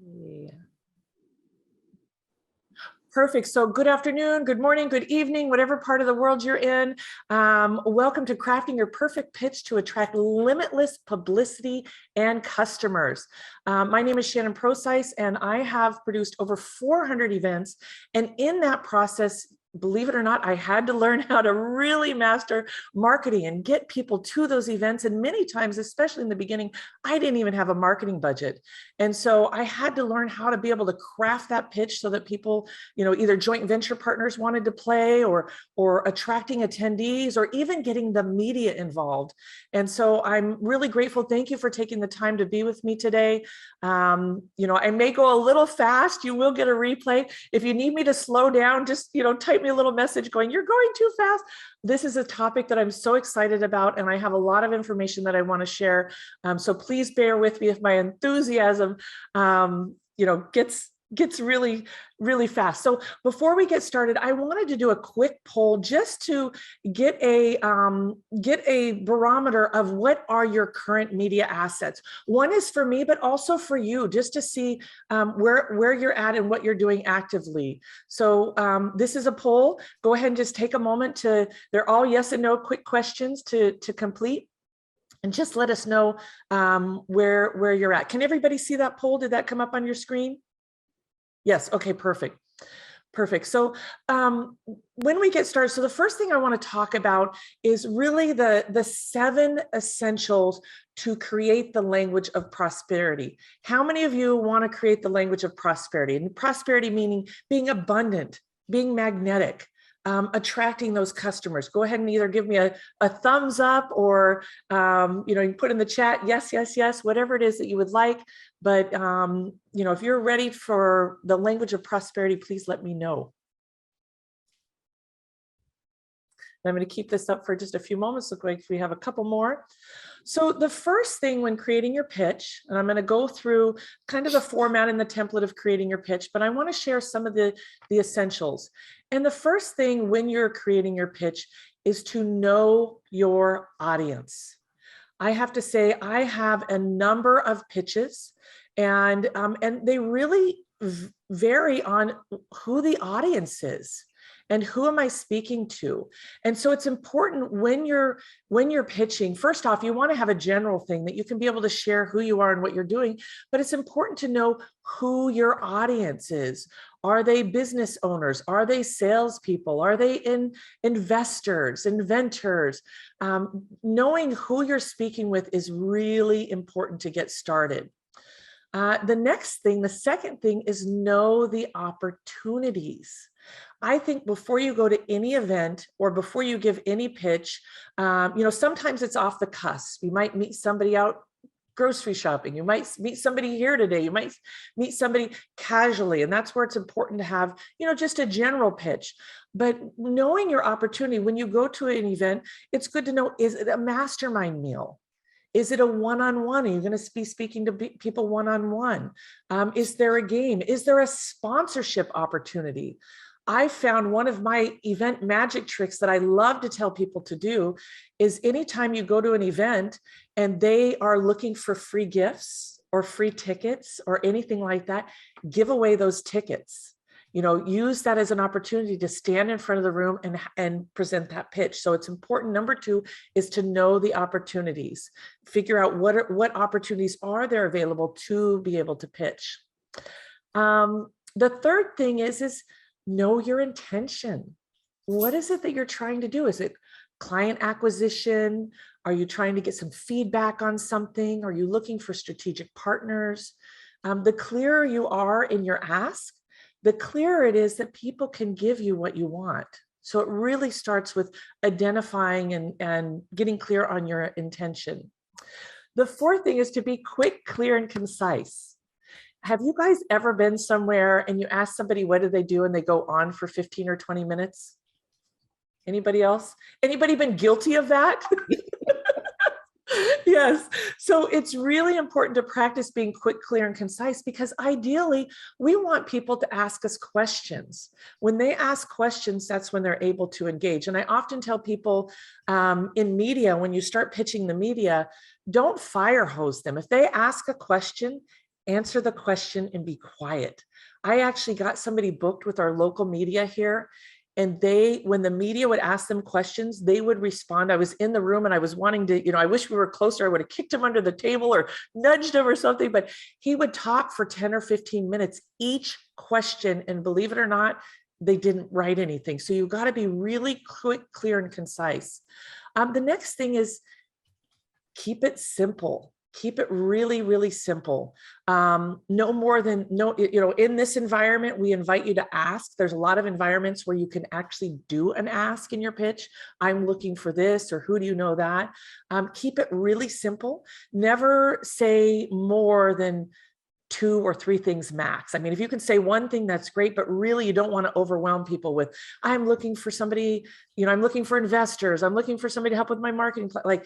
Yeah. Perfect. So good afternoon, good morning, good evening, whatever part of the world you're in. Welcome to Crafting Your Perfect Pitch to Attract Limitless Publicity and Customers. My name is Shannon Procise, and I have produced over 400 events. And in that process, believe it or not, I had to learn how to really master marketing and get people to those events. And many times, especially in the beginning, I didn't even have a marketing budget. And so I had to learn how to be able to craft that pitch so that people, either joint venture partners wanted to play or attracting attendees or even getting the media involved. And so I'm really grateful. Thank you for taking the time to be with me today. I may go a little fast. You will get a replay. If you need me to slow down, just, type me a little message going, you're going too fast. This is a topic that I'm so excited about, and I have a lot of information that I want to share. So please bear with me if my enthusiasm, gets really, really fast. So before we get started, I wanted to do a quick poll just to get a barometer of what are your current media assets. One is for me, but also for you, just to see where you're at and what you're doing actively. So this is a poll. Go ahead and just take a moment they're all yes and no quick questions to complete. And just let us know where you're at. Can everybody see that poll? Did that come up on your screen? Yes. Okay, perfect. Perfect. So when we get started, so the first thing I want to talk about is really the 7 essentials to create the language of prosperity. How many of you want to create the language of prosperity? And prosperity meaning being abundant, being magnetic, attracting those customers. Go ahead and either give me a thumbs up or, you can put in the chat, yes, yes, yes, whatever it is that you would like. But, if you're ready for the language of prosperity, please let me know. I'm going to keep this up for just a few moments. Look like we have a couple more. So the first thing when creating your pitch, and I'm going to go through kind of the format and the template of creating your pitch, but I want to share some of the essentials. And the first thing when you're creating your pitch is to know your audience. I have to say, I have a number of pitches, and they really vary on who the audience is. And who am I speaking to? And so it's important when you're pitching, first off, you want to have a general thing that you can be able to share who you are and what you're doing, but it's important to know who your audience is. Are they business owners? Are they salespeople? Are they investors, inventors? Knowing who you're speaking with is really important to get started. The second thing is know the opportunities. I think before you go to any event or before you give any pitch, sometimes it's off the cusp. You might meet somebody out grocery shopping. You might meet somebody here today. You might meet somebody casually. And that's where it's important to have, just a general pitch. But knowing your opportunity, when you go to an event, it's good to know, is it a mastermind meal? Is it a one-on-one? Are you going to be speaking to people one-on-one? Is there a game? Is there a sponsorship opportunity? I found one of my event magic tricks that I love to tell people to do is anytime you go to an event and they are looking for free gifts or free tickets or anything like that, give away those tickets. Use that as an opportunity to stand in front of the room and present that pitch. So it's important. Number 2 is to know the opportunities. Figure out what opportunities are there available to be able to pitch. The third thing is know your intention. What is it that you're trying to do? Is it client acquisition? Are you trying to get some feedback on something? Are you looking for strategic partners? The clearer you are in your ask, the clearer it is that people can give you what you want. So it really starts with identifying and getting clear on your intention. The fourth thing is to be quick, clear, and concise. Have you guys ever been somewhere and you ask somebody, what do they do? And they go on for 15 or 20 minutes? Anybody else? Anybody been guilty of that? Yes. So it's really important to practice being quick, clear, and concise, because ideally we want people to ask us questions. When they ask questions, that's when they're able to engage. And I often tell people in media, when you start pitching the media, don't fire hose them. If they ask a question, answer the question and be quiet. I actually got somebody booked with our local media here. And when the media would ask them questions, they would respond. I was in the room and I was wanting to, I wish we were closer. I would have kicked him under the table or nudged him or something, but he would talk for 10 or 15 minutes each question. And believe it or not, they didn't write anything. So you've got to be really quick, clear, and concise. The next thing is keep it simple. Keep it really, really simple. No more than, in this environment, we invite you to ask. There's a lot of environments where you can actually do an ask in your pitch. I'm looking for this, or who do you know that? Keep it really simple. Never say more than 2 or 3 things max. I mean, if you can say one thing, that's great, but really you don't want to overwhelm people with, I'm looking for somebody, I'm looking for investors. I'm looking for somebody to help with my marketing. Like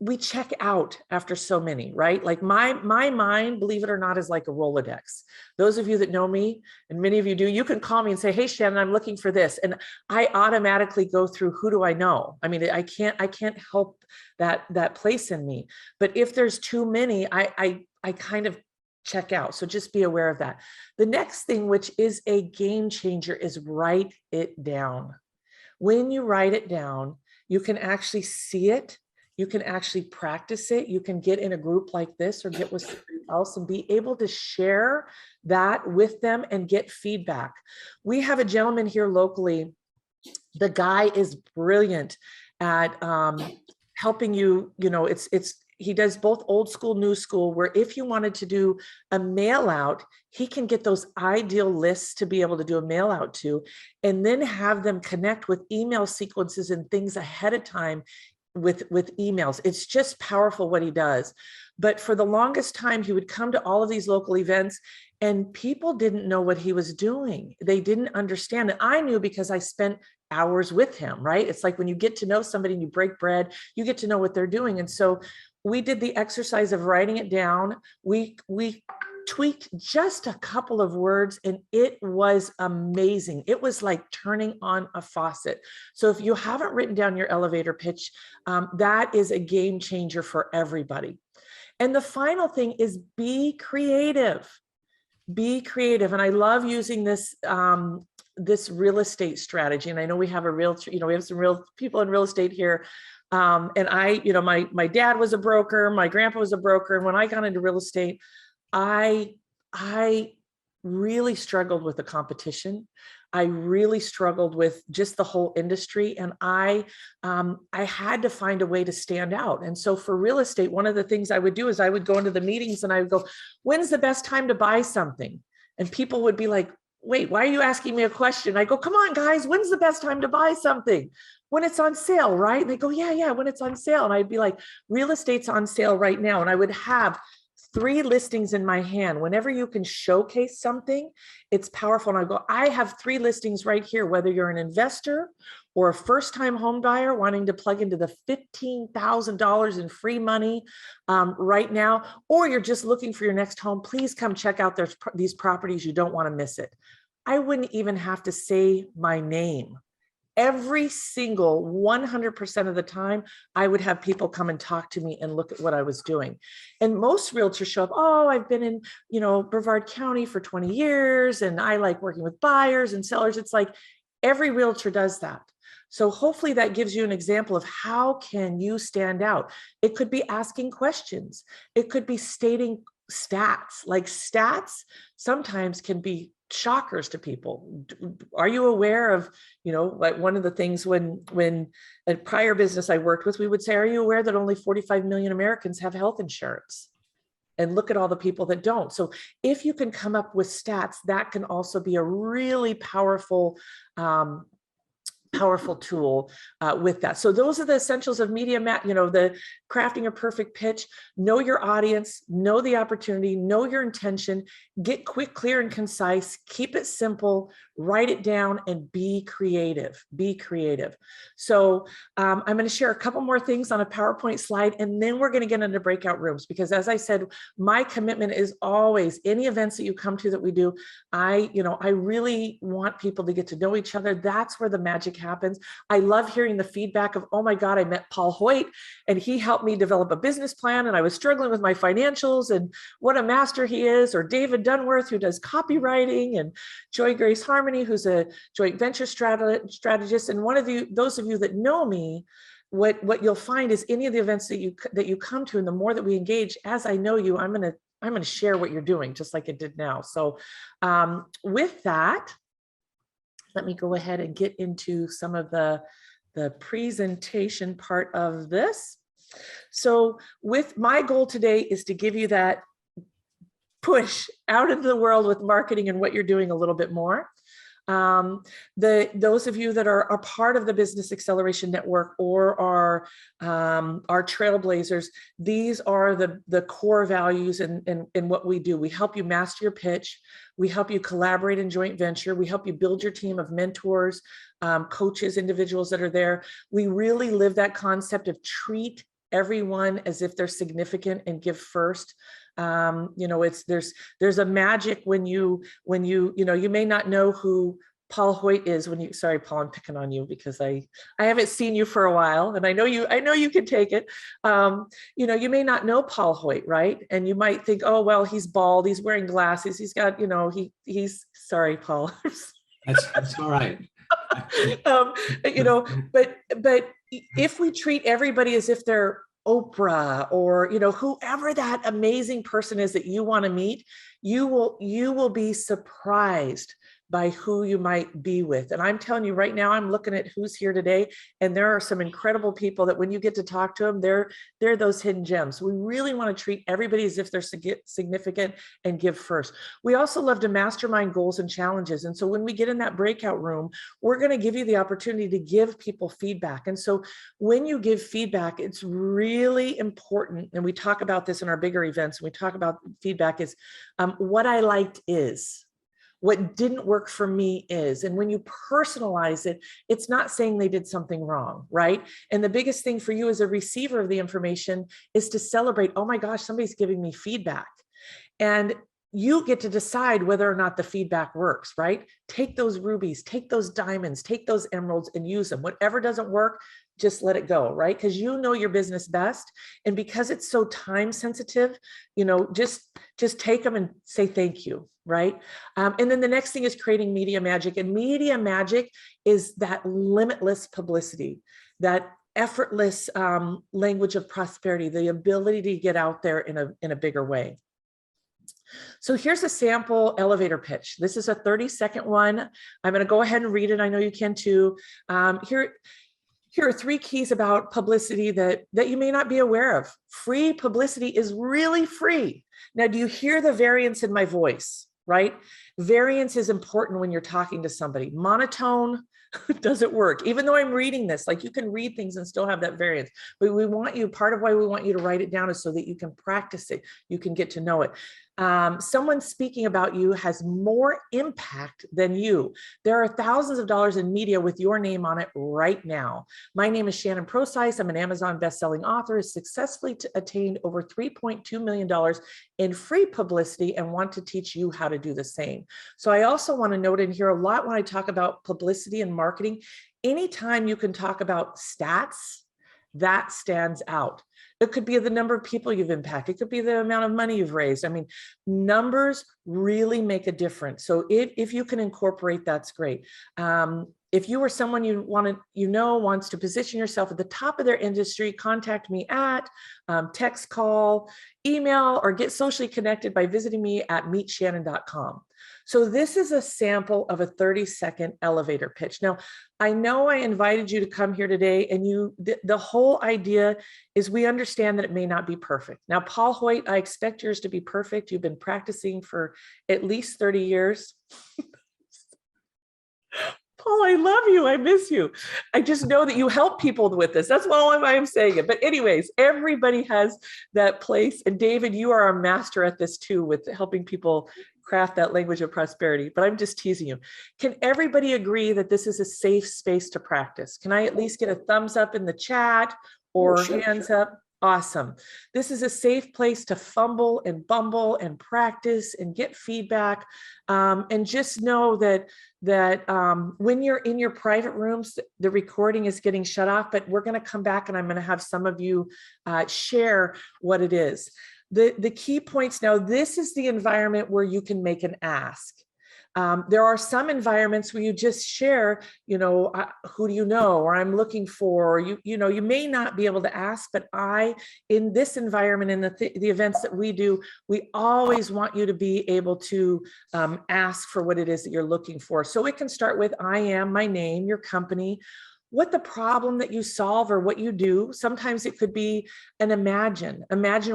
we check out after so many, right? Like my mind, believe it or not, is like a Rolodex. Those of you that know me, and many of you do, you can call me and say, hey, Shannon, I'm looking for this. And I automatically go through, who do I know? I mean, I can't help that place in me. But if there's too many, I kind of check out. So just be aware of that. The next thing, which is a game changer, is write it down. When you write it down, you can actually see it. You can actually practice it. You can get in a group like this or get with somebody else and be able to share that with them and get feedback. We have a gentleman here locally. The guy is brilliant at helping you, he does both old school, new school, where if you wanted to do a mail out, he can get those ideal lists to be able to do a mail out to, and then have them connect with email sequences and things ahead of time with emails. It's just powerful what he does. But for the longest time, he would come to all of these local events and people didn't know what he was doing. They didn't understand it. I knew because I spent hours with him, right? It's like when you get to know somebody and you break bread, you get to know what they're doing. And so we did the exercise of writing it down. We tweaked just a couple of words and it was amazing. It was like turning on a faucet. So if you haven't written down your elevator pitch, that is a game changer for everybody. And the final thing is be creative. Be creative. And I love using this this real estate strategy. And I know we have a realtor, we have some real people in real estate here. And I, my dad was a broker, my grandpa was a broker. And when I got into real estate, I really struggled with the competition. I really struggled with just the whole industry. And I had to find a way to stand out. And so for real estate, one of the things I would do is I would go into the meetings and I would go, when's the best time to buy something? And people would be like, wait, why are you asking me a question? I go, come on, guys, when's the best time to buy something? When it's on sale, right? And they go, yeah, when it's on sale. And I'd be like, real estate's on sale right now. And I would have 3 listings in my hand. Whenever you can showcase something, it's powerful. And I go, I have 3 listings right here, whether you're an investor or a first-time home buyer wanting to plug into the $15,000 in free money right now, or you're just looking for your next home, please come check out these properties. You don't want to miss it. I wouldn't even have to say my name. Every single 100% of the time, I would have people come and talk to me and look at what I was doing. And most realtors show up, oh, I've been in, Brevard County for 20 years and I like working with buyers and sellers. It's like every realtor does that. So hopefully that gives you an example of how can you stand out. It could be asking questions. It could be stating stats. Like stats sometimes can be shockers to people. Are you aware of, like one of the things when a prior business I worked with, we would say, are you aware that only 45 million Americans have health insurance? And look at all the people that don't. So if you can come up with stats, that can also be a really powerful tool with that. So those are the essentials of media, the crafting a perfect pitch. Know your audience, know the opportunity, know your intention, get quick, clear, and concise, keep it simple, write it down, and be creative. Be creative. So I'm going to share a couple more things on a PowerPoint slide, and then we're going to get into breakout rooms, because as I said, my commitment is always any events that you come to that we do, I really want people to get to know each other. That's where the magic happens. I love hearing the feedback of, oh my God, I met Paul Hoyt and he helped me develop a business plan and I was struggling with my financials, and what a master he is. Or David Dunworth, who does copywriting, and Joy Grace Harmony, who's a joint venture strategist. And one of you, those of you that know me, what you'll find is any of the events that you come to, and the more that we engage, as I know you, I'm going to share what you're doing, just like I did now. So with that, let me go ahead and get into some of the presentation part of this. So with my goal today is to give you that push out into the world with marketing and what you're doing a little bit more. Those of you that are a part of the Business Acceleration Network or are trailblazers, these are the core values in what we do. We help you master your pitch. We help you collaborate in joint venture. We help you build your team of mentors, coaches, individuals that are there. We really live that concept of treat everyone as if they're significant and give first. There's a magic when you may not know who Paul Hoyt is sorry, Paul, I'm picking on you because I haven't seen you for a while, and I know you can take it. You may not know Paul Hoyt, right? And you might think, oh, well, he's bald, he's wearing glasses, he's got, he's sorry, Paul. That's all right. But if we treat everybody as if they're Oprah or, whoever that amazing person is that you want to meet, you will be surprised by who you might be with. And I'm telling you right now, I'm looking at who's here today, and there are some incredible people that when you get to talk to them, they're those hidden gems. We really want to treat everybody as if they're significant and give first. We also love to mastermind goals and challenges. And so when we get in that breakout room, we're going to give you the opportunity to give people feedback. And so when you give feedback, it's really important. And we talk about this in our bigger events. And we talk about feedback is what I liked is. What didn't work for me is, and when you personalize it, it's not saying they did something wrong, right? And the biggest thing for you as a receiver of the information is to celebrate, oh my gosh, somebody's giving me feedback. And you get to decide whether or not the feedback works, right? Take those rubies, take those diamonds, take those emeralds and use them. Whatever doesn't work, just let it go, right? Because you know your business best. And because it's so time sensitive, just take them and say thank you, right? And then the next thing is creating media magic. And media magic is that limitless publicity, that effortless language of prosperity, the ability to get out there in a bigger way. So here's a sample elevator pitch. This is a 30-second one. I'm going to go ahead and read it. I know you can too. Here are 3 keys about publicity that you may not be aware of. Free publicity is really free. Now, do you hear the variance in my voice, right? Variance is important when you're talking to somebody. Monotone doesn't work. Even though I'm reading this, like you can read things and still have that variance. But part of why we want you to write it down is so that you can practice it. You can get to know it. Someone speaking about you has more impact than you. There are thousands of dollars in media with your name on it right now. My name is Shannon Procise. I'm an Amazon bestselling author, has successfully attained over $3.2 million in free publicity and want to teach you how to do the same. So I also want to note in here a lot when I talk about publicity and marketing, anytime you can talk about stats, that stands out. It could be the number of people you've impacted. It could be the amount of money you've raised. I mean, numbers really make a difference. So if you can incorporate, that's great. If you are someone wants to position yourself at the top of their industry, contact me at text, call, email, or get socially connected by visiting me at meetshannon.com. So this is a sample of a 30-second elevator pitch. Now, I know I invited you to come here today, and the whole idea is we understand that it may not be perfect. Now, Paul Hoyt, I expect yours to be perfect. You've been practicing for at least 30 years. Oh, I love you. I miss you. I just know that you help people with this. That's all I'm saying it. But anyways, everybody has that place. And David, you are a master at this too, with helping people craft that language of prosperity. But I'm just teasing you. Can everybody agree that this is a safe space to practice? Can I at least get a thumbs up in the chat or hands up? Awesome. This is a safe place to fumble and bumble and practice and get feedback. And just know that when you're in your private rooms, the recording is getting shut off, but we're going to come back and I'm going to have some of you share what it is. The key points now, this is the environment where you can make an ask. There are some environments where you just share, who do you know, or I'm looking for, or you may not be able to ask, but in this environment, in the events that we do, we always want you to be able to ask for what it is that you're looking for. So it can start with, I am, my name, your company, what the problem that you solve or what you do. Sometimes it could be an imagine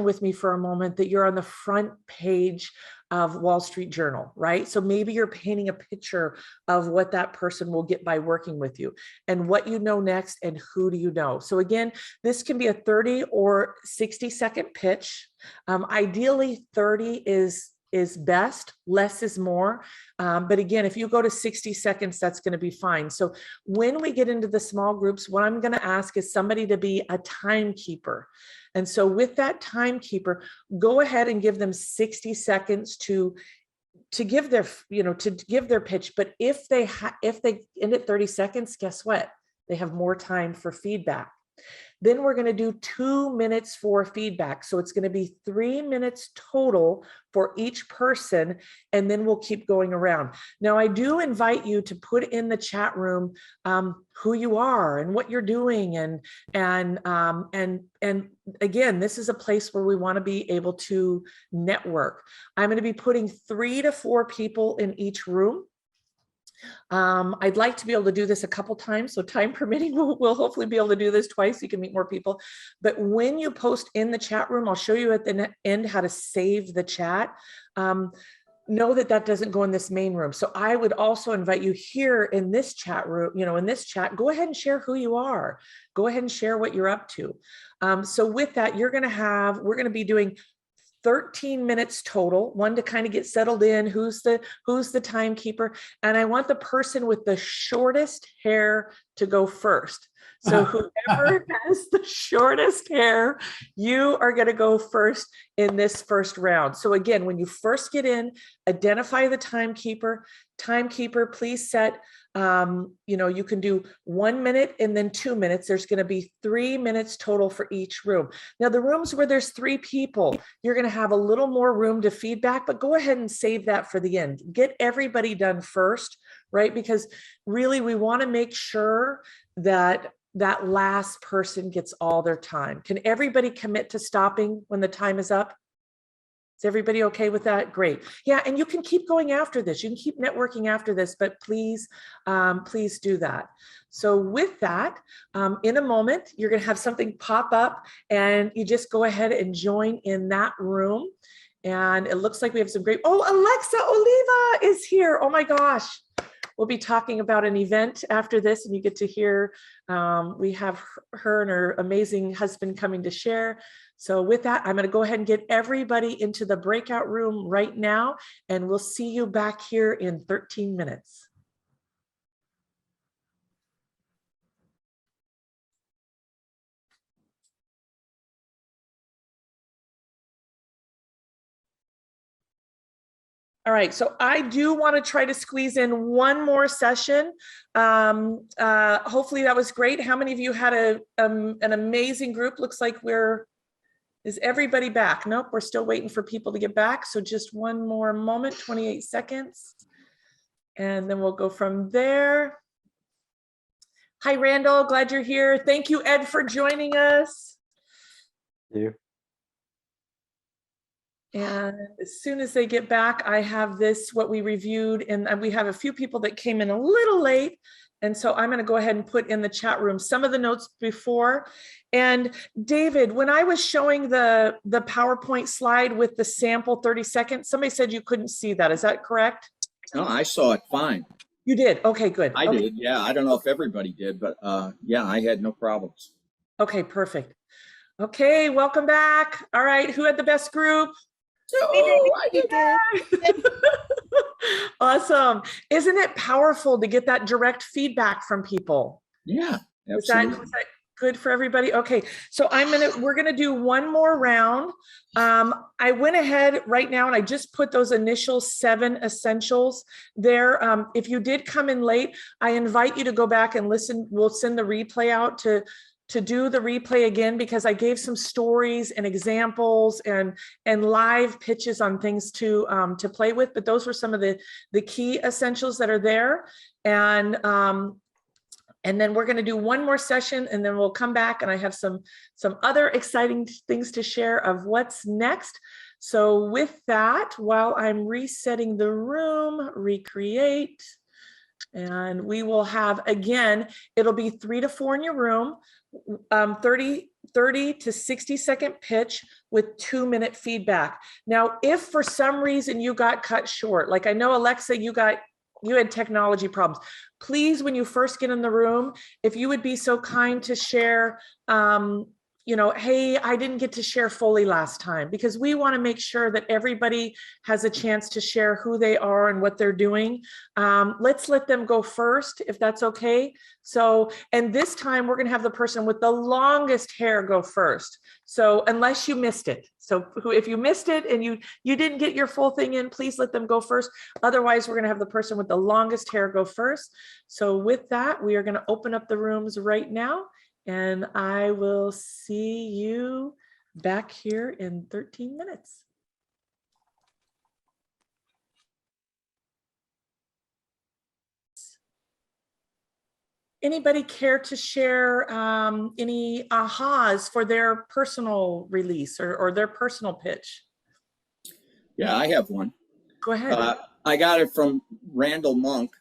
with me for a moment that you're on the front page of Wall Street Journal, right? So maybe you're painting a picture of what that person will get by working with you and what you know next and who do you know. So again, this can be a 30 or 60-second pitch. Ideally 30 is best, less is more. But again, if you go to 60 seconds, that's going to be fine. So when we get into the small groups, what I'm going to ask is somebody to be a timekeeper. And so with that timekeeper, go ahead and give them 60 seconds to give their pitch. But if they end at 30 seconds, guess what? They have more time for feedback. Then we're going to do 2 minutes for feedback. So it's going to be 3 minutes total for each person, and then we'll keep going around. Now, I do invite you to put in the chat room who you are and what you're doing, and again, this is a place where we want to be able to network. I'm going to be putting 3 to 4 people in each room. I'd like to be able to do this a couple times, so time permitting, we'll hopefully be able to do this twice. You can meet more people. But when you post in the chat room, I'll show you at the end how to save the chat. Know that doesn't go in this main room. So I would also invite you here in this chat room, in this chat, go ahead and share who you are. Go ahead and share what you're up to. So with that, we're going to be doing 13 minutes total, one to kind of get settled in, who's the timekeeper. And I want the person with the shortest hair to go first. So whoever has the shortest hair, you are going to go first in this first round. So again, when you first get in, identify the timekeeper. Timekeeper, please set, you can do 1 minute and then 2 minutes. There's going to be 3 minutes total for each room. Now, the rooms where there's 3 people, you're going to have a little more room to feedback, but go ahead and save that for the end. Get everybody done first, right? Because really, we want to make sure that last person gets all their time. Can everybody commit to stopping when the time is up? Is everybody okay with that? Great. Yeah, and you can keep going after this. You can keep networking after this, but please do that. So with that, in a moment, you're going to have something pop up and you just go ahead and join in that room. And it looks like we have some great, Alexa Oliva is here. Oh my gosh. We'll be talking about an event after this, and you get to hear, we have her and her amazing husband coming to share. So with that, I'm going to go ahead and get everybody into the breakout room right now, and we'll see you back here in 13 minutes. All right, so I do want to try to squeeze in one more session. Hopefully that was great. How many of you had an amazing group? Looks like is everybody back? Nope, we're still waiting for people to get back. So just one more moment, 28 seconds. And then we'll go from there. Hi, Randall, glad you're here. Thank you, Ed, for joining us. Thank you. And as soon as they get back, I have what we reviewed, and we have a few people that came in a little late. And so I'm going to go ahead and put in the chat room some of the notes before. And David, when I was showing the PowerPoint slide with the sample 30 seconds, somebody said you couldn't see that. Is that correct? No, I saw it fine. You did? Okay, good. I Okay. did. Yeah. I don't know if everybody did, but yeah, I had no problems. Okay, perfect. Okay, welcome back. All right, who had the best group? Oh, I We did. did. Awesome. Isn't it powerful to get that direct feedback from people? Yeah, Was absolutely. that good for everybody? Okay, so we're gonna do one more round. I went ahead right now and I just put those initial 7 essentials there. If you did come in late, I invite you to go back and listen. We'll send the replay out to do the replay again, because I gave some stories and examples and live pitches on things to play with. But those were some of the key essentials that are there. And then we're going to do one more session, and then we'll come back and I have some other exciting things to share of what's next. So with that, while I'm resetting the room, recreate, and we will have, again, it'll be 3 to 4 in your room, 30 to 60-second pitch with 2-minute feedback. Now, if for some reason you got cut short, like I know, Alexa, you had technology problems. Please, when you first get in the room, if you would be so kind to share, hey, I didn't get to share fully last time, because we want to make sure that everybody has a chance to share who they are and what they're doing. Let's let them go first, if that's okay. So, and this time we're going to have the person with the longest hair go first. So unless you missed it. So if you missed it and you didn't get your full thing in, please let them go first. Otherwise, we're going to have the person with the longest hair go first. So with that, we are going to open up the rooms right now, and I will see you back here in 13 minutes. Anybody care to share any ahas for their personal release or their personal pitch? Yeah, I have one. Go ahead. I got it from Randall Monk.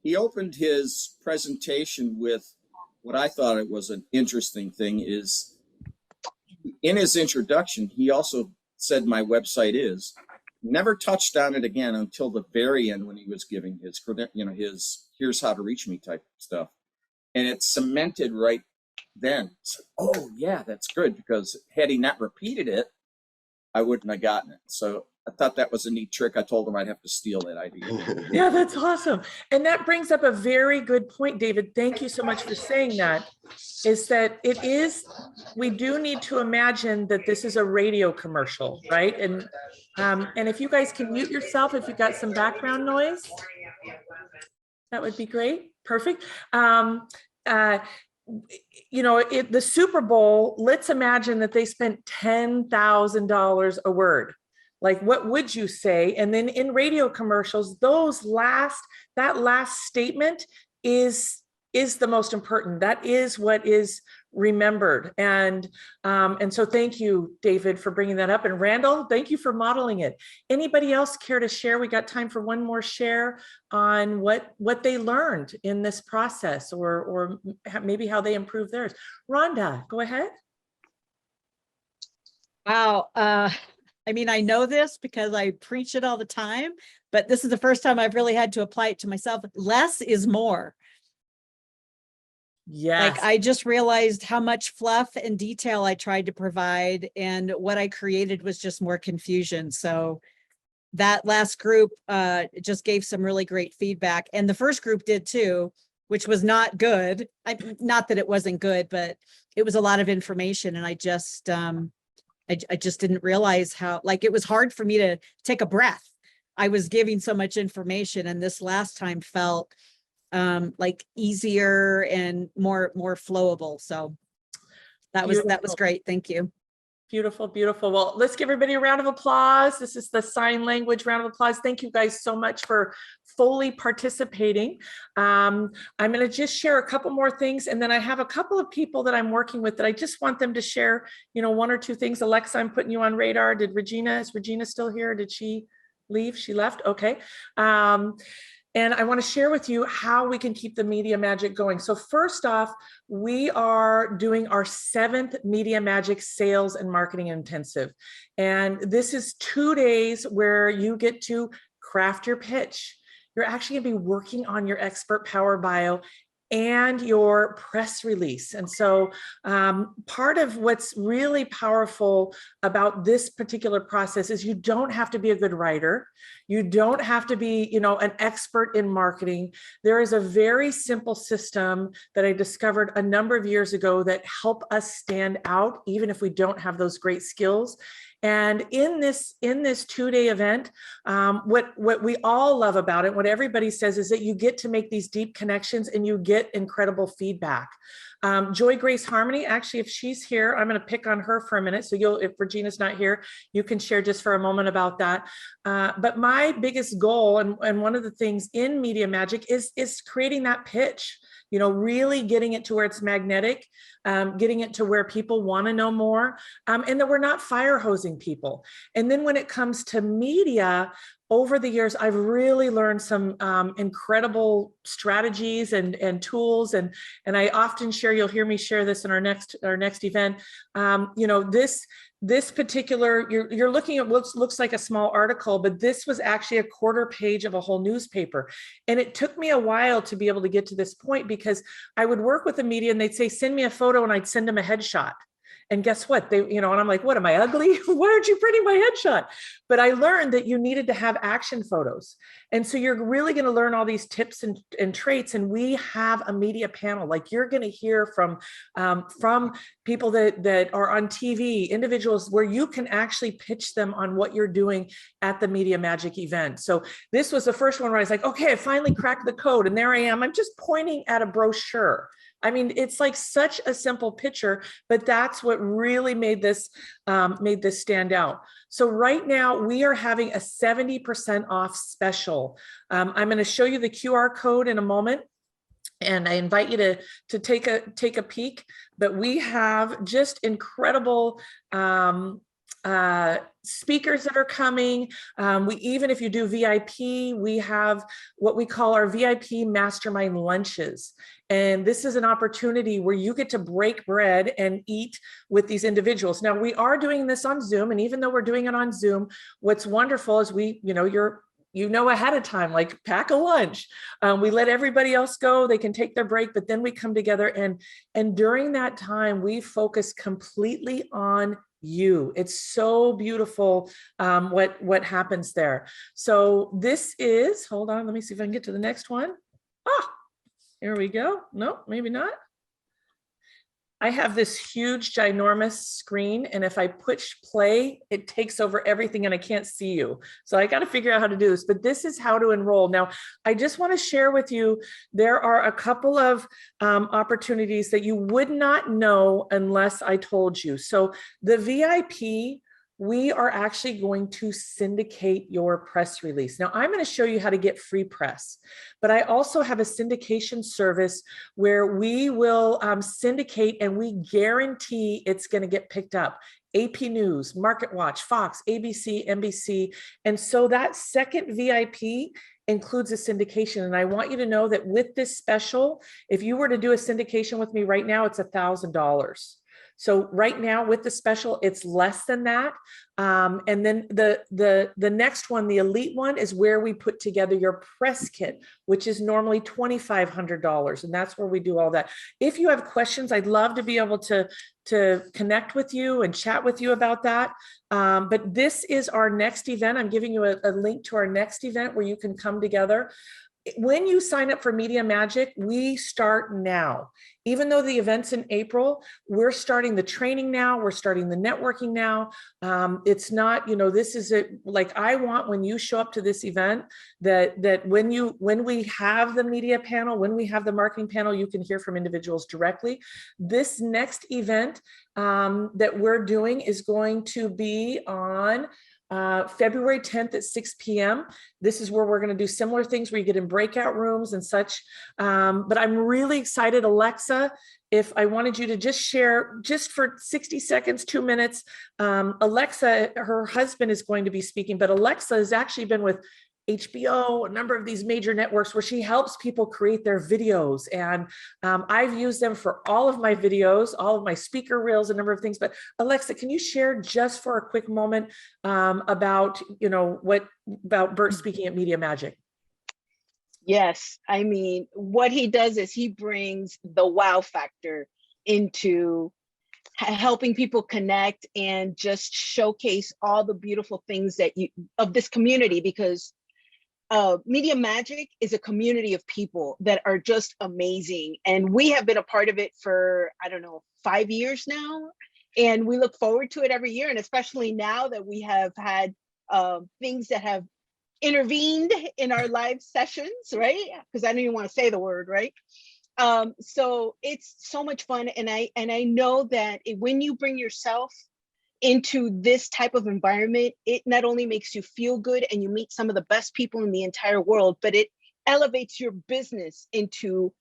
He opened his presentation with what I thought it was an interesting thing is, in his introduction, he also said my website is, never touched on it again until the very end when he was giving his, his here's how to reach me type stuff. And it's cemented right then. So, oh yeah, that's good, because had he not repeated it, I wouldn't have gotten it. So I thought that was a neat trick. I told him I'd have to steal that idea. Yeah, that's awesome. And that brings up a very good point, David. Thank you so much for saying that. Is that we do need to imagine that this is a radio commercial, right? And if you guys can mute yourself, if you've got some background noise, that would be great. Perfect. The Super Bowl, let's imagine that they spent $10,000 a word. Like, what would you say? And then in radio commercials, that last statement is the most important. That is what is remembered. And so thank you, David, for bringing that up. And Randall, thank you for modeling it. Anybody else care to share? We got time for one more share on what they learned in this process, or maybe how they improved theirs. Rhonda, go ahead. Wow. I mean, I know this because I preach it all the time, but this is the first time I've really had to apply it to myself. Less is more. Yes. Like, I just realized how much fluff and detail I tried to provide, and what I created was just more confusion. So that last group just gave some really great feedback, and the first group did too, which was not good. Not that it wasn't good, but it was a lot of information, and I just didn't realize how, like, it was hard for me to take a breath. I was giving so much information, and this last time felt like easier and more flowable. So that was great. Thank you. Beautiful, beautiful. Well, let's give everybody a round of applause. This is the sign language round of applause. Thank you guys so much for fully participating. I'm going to just share a couple more things, and then I have a couple of people that I'm working with that I just want them to share, 1 or 2 things. Alexa, I'm putting you on radar. Is Regina still here? Did she leave? She left. Okay. And I want to share with you how we can keep the media magic going. So first off, we are doing our 7th Media Magic Sales and Marketing Intensive. And this is 2 days where you get to craft your pitch. you're actually gonna be working on your expert power bio and your press release. And so part of what's really powerful about this particular process is you don't have to be a good writer. You don't have to be, you know, an expert in marketing. There is a very simple system that I discovered a number of years ago that help us stand out, even if we don't have those great skills. And in this 2-day event, what we all love about it, what everybody says, is that you get to make these deep connections and you get incredible feedback. Joy Grace Harmony, actually, if she's here, I'm going to pick on her for a minute. So if Regina's not here, you can share just for a moment about that. But my biggest goal, and one of the things in Media Magic is creating that pitch. You know, really getting it to where it's magnetic, getting it to where people want to know more, and that we're not fire hosing people. And then when it comes to media, over the years, I've really learned some incredible strategies and tools, and I often share. You'll hear me share this in our next event. You know, this particular, you're looking at what looks like a small article, but this was actually a quarter page of a whole newspaper. And it took me a while to be able to get to this point, because I would work with the media and they'd say, send me a photo, and I'd send them a headshot. And guess what? They, you know, and I'm like, what, am I ugly? Why aren't you printing my headshot? But I learned that you needed to have action photos. And so you're really going to learn all these tips and traits. And we have a media panel. Like, you're going to hear from people that are on TV, individuals, where you can actually pitch them on what you're doing at the Media Magic event. So this was the first one where I was like, okay, I finally cracked the code. And there I am. I'm just pointing at a brochure. I mean, it's like such a simple picture, but that's what really made this stand out. So right now we are having a 70% off special. I'm going to show you the QR code in a moment, and I invite you to take a peek. But we have just incredible speakers that are coming. Even if you do VIP, we have what we call our VIP Mastermind Lunches. And this is an opportunity where you get to break bread and eat with these individuals. Now, we are doing this on Zoom. And even though we're doing it on Zoom, what's wonderful is you know ahead of time, like, pack a lunch. We let everybody else go. They can take their break, but then we come together, and during that time, we focus completely on you. It's so beautiful what happens there. So this is, hold on, let me see if I can get to the next one. Here we go. No, maybe not. I have this huge, ginormous screen, and if I push play, it takes over everything and I can't see you. So I got to figure out how to do this, but this is how to enroll. Now, I just want to share with you, there are a couple of opportunities that you would not know unless I told you. So the VIP, we are actually going to syndicate your press release. Now, I'm going to show you how to get free press, but I also have a syndication service where we will syndicate, and we guarantee it's going to get picked up. AP News, Market Watch, Fox, ABC, NBC. And so that second VIP includes a syndication. And I want you to know that with this special, if you were to do a syndication with me right now, it's $1,000. So right now with the special, it's less than that. And then the next one, the elite one, is where we put together your press kit, which is normally $2,500. And that's where we do all that. If you have questions, I'd love to be able to connect with you and chat with you about that. But this is our next event. I'm giving you a link to our next event where you can come together. When you sign up for Media Magic, we start now. Even though the event's in April, we're starting the training now. We're starting the networking now. It's not, this is like, I want, when you show up to this event, that when we have the media panel, when we have the marketing panel, you can hear from individuals directly. This next event that we're doing is going to be on February 10th at 6 p.m. This is where we're going to do similar things where you get in breakout rooms and such. But I'm really excited. Alexa, if I wanted you to just share, just for 60 seconds, 2 minutes, Alexa, her husband is going to be speaking, but Alexa has actually been with HBO, a number of these major networks, where she helps people create their videos. And I've used them for all of my videos, all of my speaker reels, a number of things. But Alexa, can you share just for a quick moment about Bert speaking at Media Magic? Yes, I mean, what he does is he brings the wow factor into helping people connect and just showcase all the beautiful things that you of this community, because Media Magic is a community of people that are just amazing, and we have been a part of it for, I don't know, 5 years now, and we look forward to it every year, and especially now that we have had things that have intervened in our live sessions, right? Because I don't even want to say the word, right? So it's so much fun, and I know that when you bring yourself into this type of environment, it not only makes you feel good and you meet some of the best people in the entire world, but it elevates your business into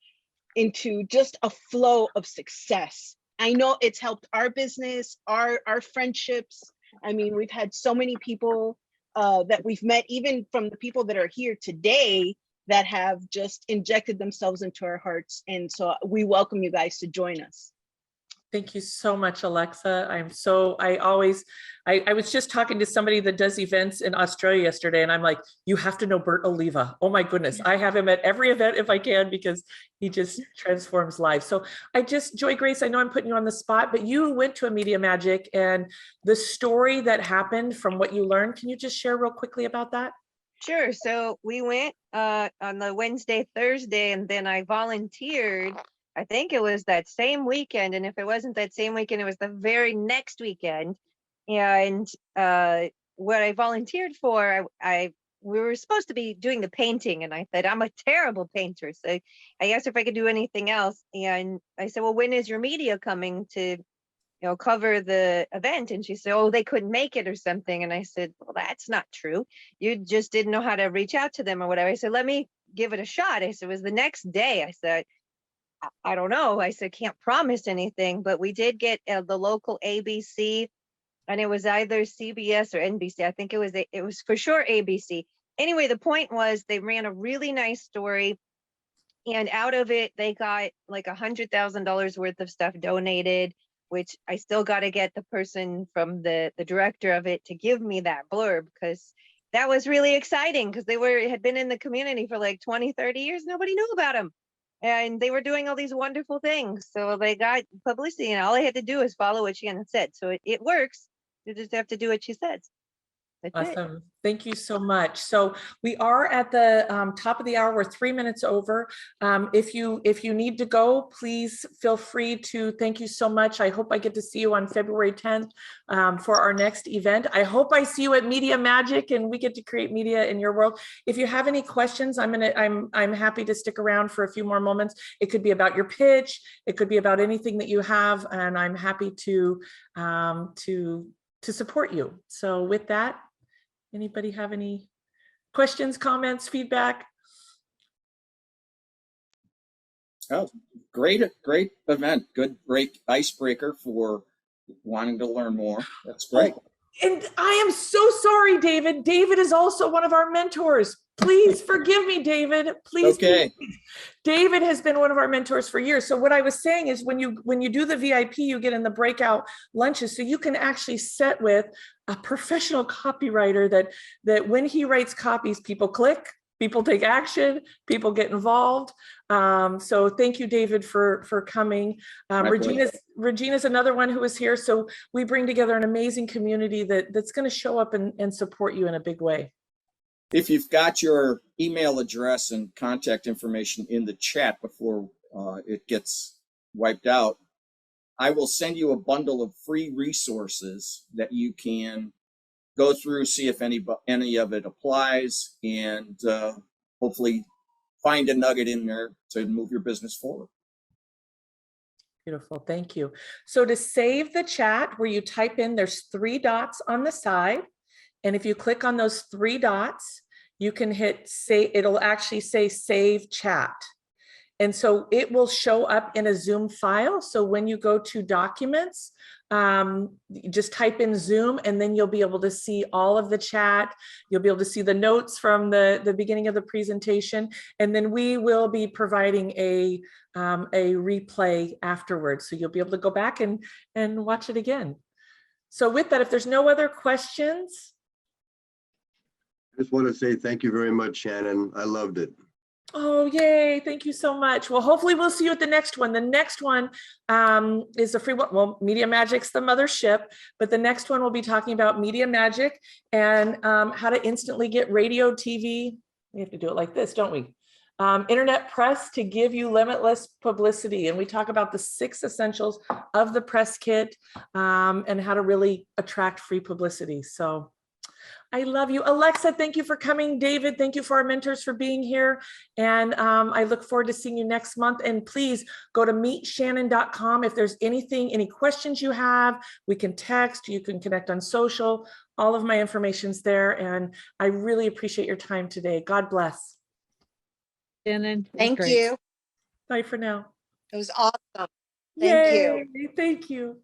just a flow of success. I know it's helped our business, our friendships. I mean, we've had so many people that we've met, even from the people that are here today, that have just injected themselves into our hearts. And so we welcome you guys to join us. Thank you so much, Alexa. I was just talking to somebody that does events in Australia yesterday, and I'm like, you have to know Bert Oliva. Oh my goodness. I have him at every event if I can, because he just transforms lives. So Joy Grace, I know I'm putting you on the spot, but you went to a Media Magic, and the story that happened from what you learned, can you just share real quickly about that? Sure. So we went on the Wednesday, Thursday, and then I volunteered. I think it was that same weekend. And if it wasn't that same weekend, it was the very next weekend. And what I volunteered for, we were supposed to be doing the painting. And I said, I'm a terrible painter. So I asked if I could do anything else. And I said, well, when is your media coming to cover the event? And she said, oh, they couldn't make it or something. And I said, well, that's not true. You just didn't know how to reach out to them or whatever. I said, let me give it a shot. I said, it was the next day. I said, I don't know. I said, can't promise anything, but we did get the local ABC, and it was either CBS or NBC. I think it was for sure ABC. Anyway, the point was they ran a really nice story, and out of it, they got like $100,000 worth of stuff donated, which I still got to get the person from the director of it to give me that blurb, because that was really exciting, because had been in the community for like 20, 30 years. Nobody knew about them. And they were doing all these wonderful things. So they got publicity, and all I had to do is follow what Shannon said. So it works. You just have to do what she says. That's it. Awesome. Thank you so much. So we are at the top of the hour. We're 3 minutes over. If you need to go, please feel free to. Thank you so much. I hope I get to see you on February 10th for our next event. I hope I see you at Media Magic and we get to create media in your world. If you have any questions, I'm happy to stick around for a few more moments. It could be about your pitch. It could be about anything that you have, and I'm happy to support you. So with that, anybody have any questions, comments, feedback? Oh, great event. Great icebreaker for wanting to learn more. That's great. Oh, and I am so sorry, David. David is also one of our mentors. Please forgive me, David. Please. Okay. Please. David has been one of our mentors for years. So what I was saying is when you do the VIP, you get in the breakout lunches, so you can actually sit with a professional copywriter that when he writes copies, people click, people take action, people get involved. So thank you, David, for coming. Regina's another one who is here. So we bring together an amazing community that's going to show up and support you in a big way. If you've got your email address and contact information in the chat before it gets wiped out, I will send you a bundle of free resources that you can go through, see if any of it applies, and hopefully find a nugget in there to move your business forward. Beautiful, thank you. So to save the chat, where you type in, there's 3 dots on the side. And if you click on those 3 dots, you can hit save. It'll actually say save chat. And so it will show up in a Zoom file. So when you go to documents, just type in Zoom, and then you'll be able to see all of the chat. You'll be able to see the notes from the beginning of the presentation. And then we will be providing a replay afterwards. So you'll be able to go back and watch it again. So with that, if there's no other questions. I just want to say thank you very much, Shannon. I loved it. Oh, yay. Thank you so much. Well, hopefully we'll see you at the next one. The next one is the free one. Well, Media Magic's the mothership, but the next one we'll be talking about Media Magic and how to instantly get radio, TV. We have to do it like this, don't we? Internet press to give you limitless publicity. And we talk about the 6 essentials of the press kit and how to really attract free publicity. So I love you. Alexa, thank you for coming. David, thank you for our mentors for being here. And I look forward to seeing you next month. And please go to meetshannon.com. If there's anything, any questions you have, we can text, you can connect on social. All of my information's there. And I really appreciate your time today. God bless. Shannon. Thank great. you. Bye for now. It was awesome. Thank you. Yay, thank you.